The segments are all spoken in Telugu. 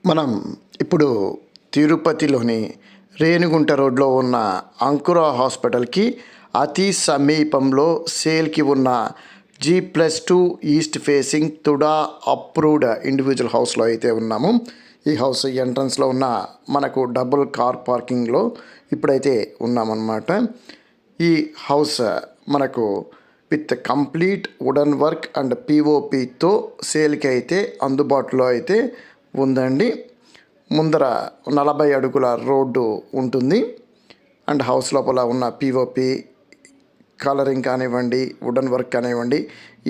మనం ఇప్పుడు తిరుపతిలోని రేణిగుంట రోడ్లో ఉన్న అంకుర హాస్పిటల్కి అతి సమీపంలో సేల్కి ఉన్న G+2 east facing TUDA approved individual హౌస్లో అయితే ఉన్నాము. ఈ హౌస్ ఎంట్రన్స్లో ఉన్న మనకు డబుల్ కార్ పార్కింగ్లో ఇప్పుడైతే ఉన్నామన్నమాట. ఈ హౌస్ మనకు with complete wooden work and పిఓపితో సేల్కి అయితే అందుబాటులో అయితే ఉందండి. ముందర 40 అడుగుల రోడ్డు ఉంటుంది అండ్ హౌస్ లోపల ఉన్న పిఓపి కలరింగ్ కానివ్వండి, వుడన్ వర్క్ కానివ్వండి,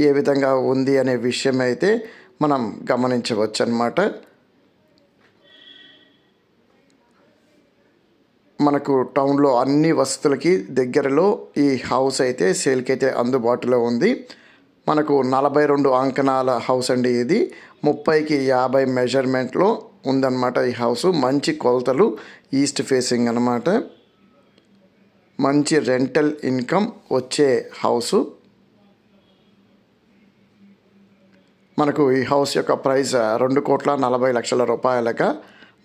ఏ విధంగా ఉంది అనే విషయం అయితే మనం గమనించవచ్చు అన్నమాట. మనకు టౌన్లో అన్ని వసతులకి దగ్గరలో ఈ హౌస్ అయితే సేల్కి అయితే అందుబాటులో ఉంది. మనకు 42 అంకణాల హౌస్ అండి. ఇది 30కి 50 మెజర్మెంట్లో ఉందన్నమాట. ఈ హౌస్ మంచి కొలతలు, ఈస్ట్ ఫేసింగ్ అన్నమాట. మంచి రెంటల్ ఇన్కమ్ వచ్చే హౌసు. మనకు ఈ హౌస్ యొక్క ప్రైస్ 2,40,00,000 రూపాయలుగా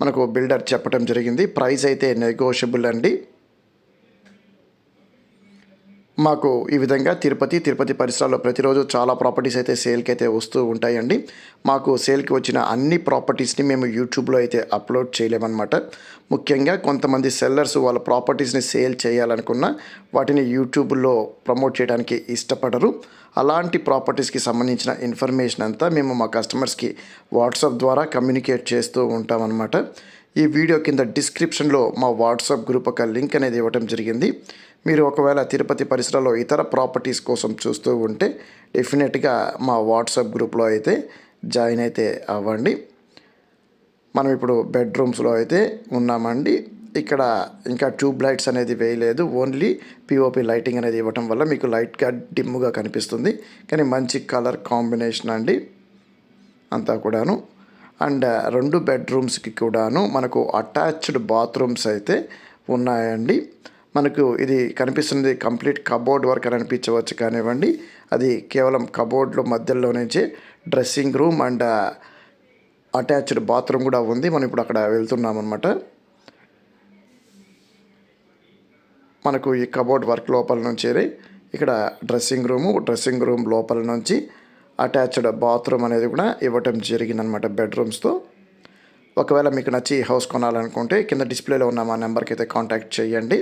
మనకు బిల్డర్ చెప్పడం జరిగింది. ప్రైస్ అయితే నెగోషియబుల్ అండి. మాకు ఈ విధంగా తిరుపతి పరిసరాల్లో ప్రతిరోజు చాలా ప్రాపర్టీస్ అయితే సేల్కి అయితే వస్తూ ఉంటాయండి. మాకు సేల్కి వచ్చిన అన్ని ప్రాపర్టీస్ని మేము యూట్యూబ్లో అయితే అప్లోడ్ చేయలేమన్నమాట. ముఖ్యంగా కొంతమంది సెల్లర్స్ వాళ్ళ ప్రాపర్టీస్ని సేల్ చేయాలనుకున్న వాటిని యూట్యూబ్లో ప్రమోట్ చేయడానికి ఇష్టపడరు. అలాంటి ప్రాపర్టీస్కి సంబంధించిన ఇన్ఫర్మేషన్ అంతా మేము మా కస్టమర్స్కి వాట్సాప్ ద్వారా కమ్యూనికేట్ చేస్తూ ఉంటామన్నమాట. ఈ వీడియో కింద డిస్క్రిప్షన్లో మా వాట్సాప్ గ్రూప్ ఒక లింక్ అనేది ఇవ్వడం జరిగింది. మీరు ఒకవేళ తిరుపతి పరిసరాల్లో ఇతర ప్రాపర్టీస్ కోసం చూస్తూ ఉంటే డెఫినెట్గా మా వాట్సాప్ గ్రూప్లో అయితే జాయిన్ అయితే అవ్వండి. మనం ఇప్పుడు బెడ్రూమ్స్లో అయితే ఉన్నామండి. ఇక్కడ ఇంకా ట్యూబ్ లైట్స్ అనేది వేయలేదు, ఓన్లీ పిఓపి లైటింగ్ అనేది ఇవ్వటం వల్ల మీకు లైట్గా డిమ్గా కనిపిస్తుంది. కానీ మంచి కలర్ కాంబినేషన్ అండి అంతా కూడాను. అండ్ 2 బెడ్రూమ్స్కి కూడాను మనకు అటాచ్డ్ బాత్రూమ్స్ అయితే ఉన్నాయండి. మనకు ఇది కనిపిస్తుంది కంప్లీట్ కబోర్డ్ వర్క్ అని అనిపించవచ్చు కానివ్వండి, అది కేవలం కబోర్డ్లో మధ్యలో నుంచి dressing room and attached bathroom కూడా ఉంది. మనం ఇప్పుడు అక్కడ వెళ్తున్నాం అనమాట. మనకు ఈ కబోర్డ్ వర్క్ లోపల నుంచి ఇక్కడ డ్రెస్సింగ్ రూమ్ లోపల నుంచి అటాచ్డ్ బాత్రూమ్ అనేది కూడా ఇవ్వటం జరిగిందనమాట బెడ్రూమ్స్తో. ఒకవేళ మీకు నచ్చి హౌస్ కొనాలనుకుంటే కింద డిస్ప్లేలో ఉన్న మా నెంబర్కి అయితే కాంటాక్ట్ చేయండి.